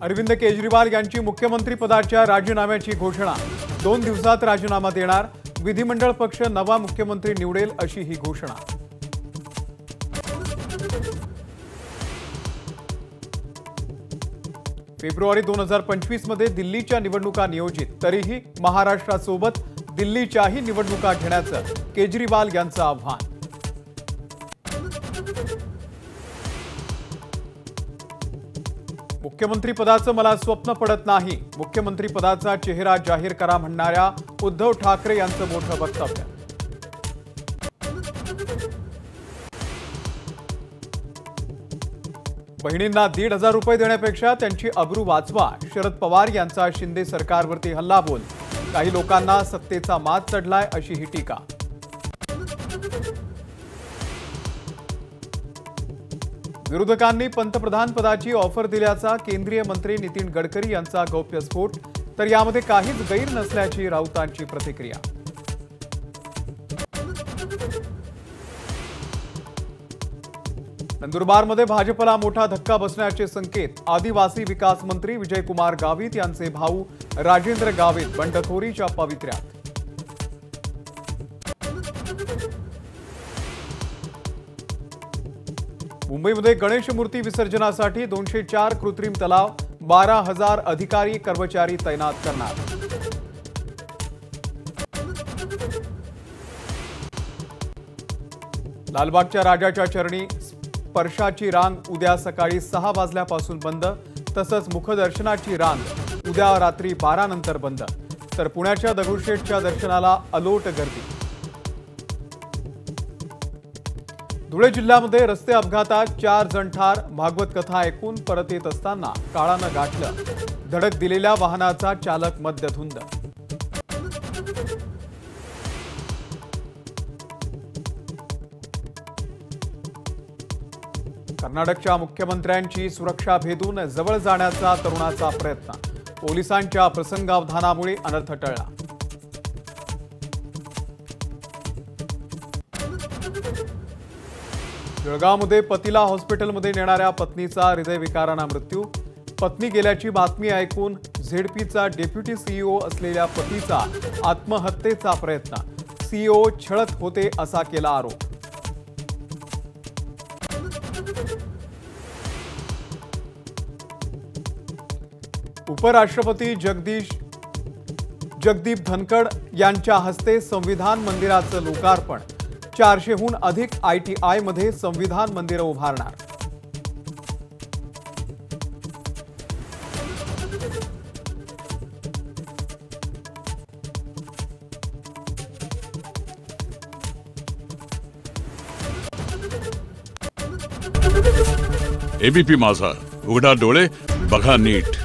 अरविंद केजरीवाल यांची मुख्यमंत्री पदाच्या राजीनाम्याची घोषणा। 2 दिवसात राजीनामा देणार। विधिमंडळ पक्ष नवा मुख्यमंत्री निवडेल अशी ही घोषणा। फेब्रुवारी 2025 मध्ये दिल्लीच्या निवडणुका नियोजित, तरीही महाराष्ट्रासोबत दिल्लीच्याही निवडणुका घेण्याचं केजरीवाल यांचं आव्हान। मुख्यमंत्री पदाचं मला स्वप्न पडत नाही, मुख्यमंत्री पदाचा चेहरा जाहीर करा म्हणणाऱ्या उद्धव ठाकरे यांचं मोठं वक्तव्य। बहिणींना 1,500 रुपये देण्यापेक्षा त्यांची अब्रू वाचवा, शरद पवार यांचा शिंदे सरकारवरती हल्लाबोल। काही लोकांना सत्तेचा माज चढलाय अशी ही टीका। विरोधकांनी पंतप्रधान पदाची ऑफर दिल्याचा केंद्रीय मंत्री नितीन गडकरी यांचा गौप्यस्फोट, तर यामध्ये काहीच गैर नसल्याची राऊतांची प्रतिक्रिया। नंदुरबारमध्ये भाजपला मोठा धक्का बसण्याचे संकेत। आदिवासी विकास मंत्री विजयकुमार गावित यांचे भाऊ राजेंद्र गावित बंडखोरीच्या पवित्र्यात। मुंबईमध्ये गणेश मूर्ती विसर्जनासाठी 204 कृत्रिम तलाव, 12,000 अधिकारी कर्मचारी तैनात करणार। लालबागच्या राजाच्या चरणी स्पर्शाची रांग उद्या सकाळी 6 वाजल्यापासून बंद, तसंच मुखदर्शनाची रांग उद्या रात्री 12 नंतर बंद। तर पुण्याच्या दगडूशेठच्या दर्शनाला अलोट गर्दी। धुळे जिल्ह्यामध्ये रस्ते अपघातात 4 जण ठार। भागवत कथा ऐकून परत येत असताना काळानं गाठलं, धडक दिलेल्या वाहनाचा चालक मद्यधुंद। कर्नाटकच्या मुख्यमंत्र्यांची सुरक्षा भेदून जवळ जाण्याचा तरुणाचा प्रयत्न, पोलिसांच्या प्रसंगावधानामुळे अनर्थ टळला। जळगावमध्ये पतीला हॉस्पिटलमध्ये नेणाऱ्या पत्नीचा हृदयविकाराने मृत्यू। पत्नी गेल्याची बातमी ऐकून झेडपीचा डेप्युटी सीईओ असलेल्या पतीचा आत्महत्येचा प्रयत्न, सीईओ छळत होते असा केला आरोप। उपराष्ट्रपती जगदीप धनखड यांच्या हस्ते संविधान मंदिराचं लोकार्पण। 400हून अधिक ITI मध्ये संविधान मंदिरं उभारणार। ABP माझा, उघडा डोळे बघा नीट।